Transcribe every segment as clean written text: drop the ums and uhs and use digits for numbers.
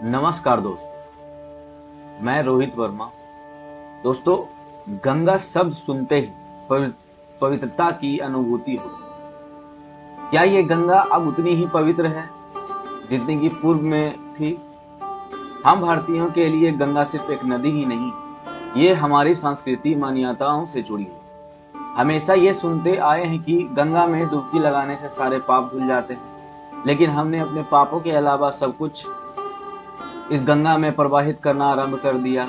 नमस्कार मैं रोहित वर्मा। दोस्तों, गंगा शब्द सुनते ही पवित्रता की अनुभूति हो। क्या ये गंगा अब उतनी ही पवित्र है जितनी कि पूर्व में थी? हम भारतीयों के लिए गंगा सिर्फ एक नदी ही नहीं, ये हमारी सांस्कृतिक मान्यताओं से जुड़ी है। हमेशा ये सुनते आए हैं कि गंगा में डुबकी लगाने से सारे पाप धुल जाते हैं, लेकिन हमने अपने पापों के अलावा सब कुछ इस गंगा में प्रवाहित करना आरंभ कर दिया।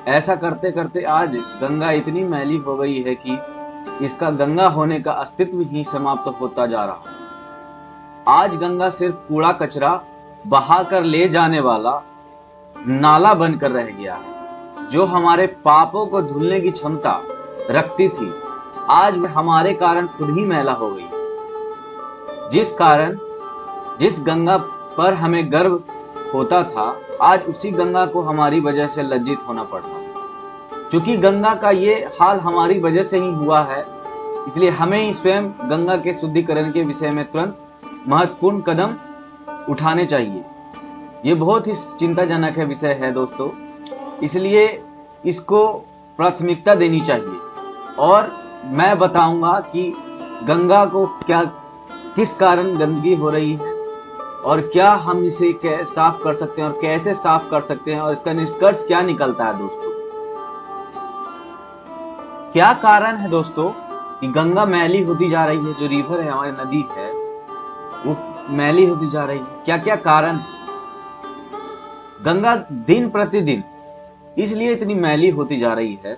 ऐसा करते करते आज गंगा इतनी मैली हो गई है कि इसका गंगा होने का अस्तित्व ही समाप्त होता जा रहा है। आज गंगा सिर्फ कूड़ा कचरा बहा कर ले जाने वाला नाला बनकर रह गया है। जो हमारे पापों को धुलने की क्षमता रखती थी, आज वह हमारे कारण खुद ही मैला हो गई। जिस गंगा पर हमें गर्व होता था, आज उसी गंगा को हमारी वजह से लज्जित होना पड़ता। क्योंकि गंगा का ये हाल हमारी वजह से ही हुआ है, इसलिए हमें ही स्वयं गंगा के शुद्धिकरण के विषय में तुरंत महत्वपूर्ण कदम उठाने चाहिए। ये बहुत ही चिंताजनक है विषय है दोस्तों, इसलिए इसको प्राथमिकता देनी चाहिए। और मैं बताऊंगा कि गंगा को किस कारण गंदगी हो रही है और क्या हम इसे साफ कर सकते हैं और कैसे साफ कर सकते हैं और इसका निष्कर्ष क्या निकलता है। दोस्तों, क्या कारण है दोस्तों कि गंगा मैली होती जा रही है? जो रिवर है, हमारी नदी है, वो मैली होती जा रही है। क्या क्या कारण है? गंगा दिन प्रतिदिन इसलिए इतनी मैली होती जा रही है,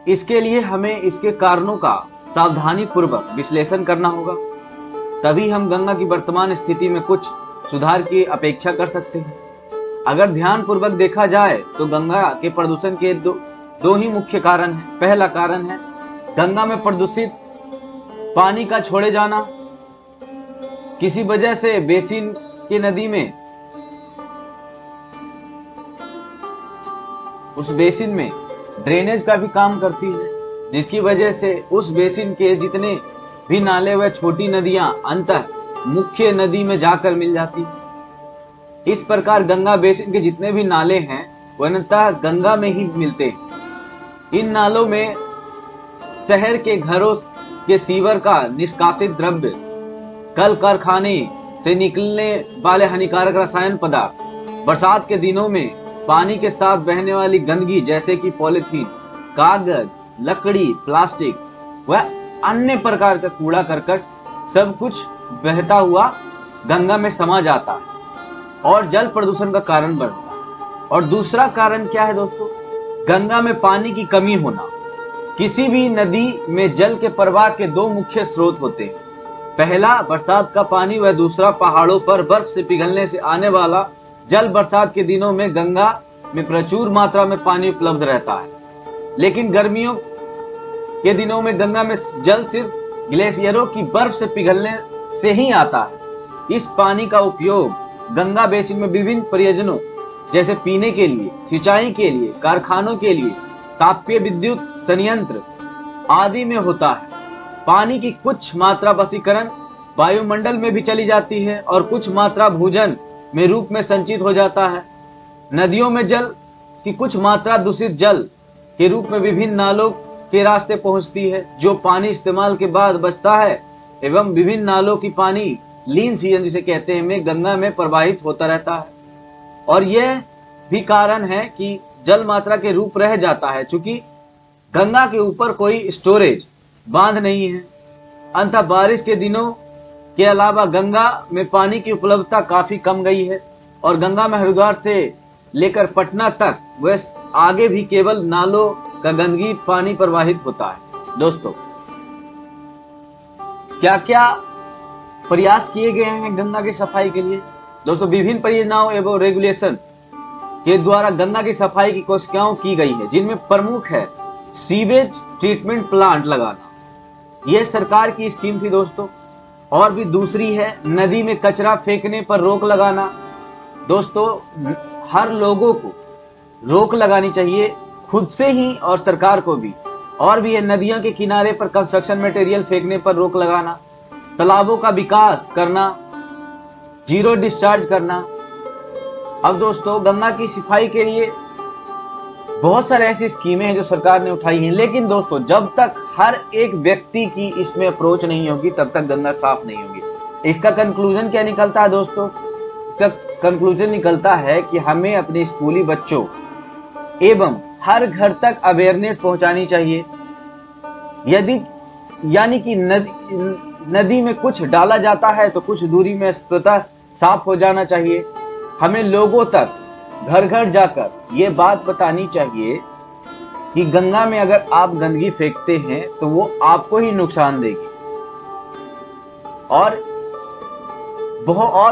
इसके लिए हमें इसके कारणों का सावधानी पूर्वक विश्लेषण करना होगा। तभी हम गंगा की वर्तमान स्थिति में कुछ सुधार की अपेक्षा कर सकते हैं। अगर ध्यान पूर्वक देखा जाए तो गंगा के प्रदूषण के दो ही मुख्य कारण हैं। पहला कारण है गंगा में प्रदूषित पानी का छोड़े जाना। किसी वजह से बेसिन की नदी में उस बेसिन में ड्रेनेज का भी काम करती है, जिसकी वजह से उस बेसिन के जितने भी नाले व छोटी नदियां अंततः मुख्य नदी में जाकर मिल जाती। इस प्रकार गंगा बेसिन के जितने भी नाले हैं वह अंततः गंगा में ही मिलते हैं। इन नालों में शहर के घरों के सीवर का निष्कासित द्रव्य, कल कारखाने से निकलने वाले हानिकारक रसायन पदार्थ, बरसात के दिनों में पानी के साथ बहने वाली गंदगी जैसे कि पॉलिथीन, कागज, लकड़ी, प्लास्टिक व अन्य प्रकार का कूड़ा करकट सब कुछ बहता हुआ गंगा में समा जाता है और जल प्रदूषण का कारण बनता है। और दूसरा कारण क्या है दोस्तों? गंगा में पानी की कमी होना। किसी भी नदी में जल के प्रवाह के दो मुख्य स्रोत होते हैं। पहला बरसात का पानी व दूसरा पहाड़ों पर बर्फ से पिघलने से आने वाला जल। बरसात के दिनों में गंगा में प्रचुर मात्रा में पानी उपलब्ध रहता है, लेकिन गर्मियों के दिनों में गंगा में जल सिर्फ ग्लेशियरों की बर्फ से पिघलने से ही आता है। इस पानी का उपयोग गंगा बेसिन में विभिन्न प्रयोजनों जैसे पीने के लिए, सिंचाई के लिए, कारखानों के लिए, तापीय विद्युत संयंत्र आदि में होता है। पानी की कुछ मात्रा वशीकरण वायुमंडल में भी चली जाती है और कुछ मात्रा भूजल में रूप में संचित हो जाता है। नदियों में जल की कुछ मात्रा दूषित जल के रूप में विभिन्न नालों के रास्ते पहुंचती है, जो पानी इस्तेमाल के बाद बचता है एवं विभिन्न नालों की पानी लीन सीजन जिसे कहते हैं में गंगा में प्रवाहित होता रहता है। और यह भी कारण है कि जल मात्रा के रूप रह जाता है, चूंकि गंगा के ऊपर कोई स्टोरेज बांध नहीं है। अंततः बारिश के दिनों के अलावा गंगा में पानी की उपलब्धता काफी कम गई है और गंगा में हरिद्वार से लेकर पटना तक व आगे भी केवल नालों का गंदगी पानी प्रवाहित होता है। दोस्तों, क्या क्या प्रयास किए गए हैं गंगा की सफाई के लिए? दोस्तों, विभिन्न परियोजनाओं एवं रेगुलेशन के द्वारा गंगा की सफाई की कोशिकाओं की गई है, जिनमें प्रमुख है सीवेज ट्रीटमेंट प्लांट लगाना। यह सरकार की स्कीम थी दोस्तों। और भी दूसरी है नदी में कचरा फेंकने पर रोक लगाना। दोस्तों, हर लोगों को रोक लगानी चाहिए, खुद से ही और सरकार को भी। और भी है नदियों के किनारे पर कंस्ट्रक्शन मटेरियल फेंकने पर रोक लगाना, तालाबों का विकास करना, जीरो डिस्चार्ज करना, अब दोस्तों, गंगा की सफाई के लिए बहुत सारे ऐसी स्कीमें हैं जो सरकार ने उठाई हैं, लेकिन दोस्तों जब तक हर एक व्यक्ति की इसमें अप्रोच नहीं होगी तब तक गंगा साफ नहीं होगी। इसका कंक्लूजन क्या निकलता है दोस्तों? इसका कंक्लूजन निकलता है कि हमें अपने स्कूली बच्चों एवं हर घर तक अवेयरनेस पहुंचानी चाहिए। यदि यानी कि नदी में कुछ डाला जाता है तो कुछ दूरी में स्वतः साफ हो जाना चाहिए। हमें लोगों तक घर घर जाकर ये बात बतानी चाहिए कि गंगा में अगर आप गंदगी फेंकते हैं तो वो आपको ही नुकसान देगी। और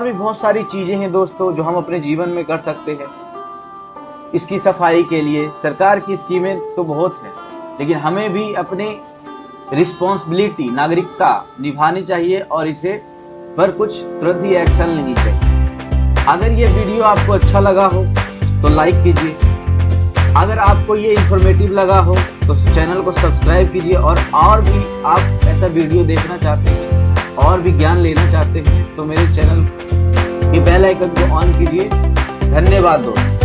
भी बहुत सारी चीजें हैं दोस्तों जो हम अपने जीवन में कर सकते हैं इसकी सफाई के लिए। सरकार की स्कीमें तो बहुत हैं, लेकिन हमें भी अपने रिस्पॉन्सिबिलिटी, नागरिकता निभानी चाहिए और इसे पर कुछ तुरंत ही एक्शन लेनी चाहिए। अगर ये वीडियो आपको अच्छा लगा हो तो लाइक कीजिए। अगर आपको ये इंफॉर्मेटिव लगा हो तो चैनल को सब्सक्राइब कीजिए। और भी आप ऐसा वीडियो देखना चाहते हैं और भी ज्ञान लेना चाहते हैं तो मेरे चैनल के बेल आइकन को ऑन कीजिए। धन्यवाद दोस्तों।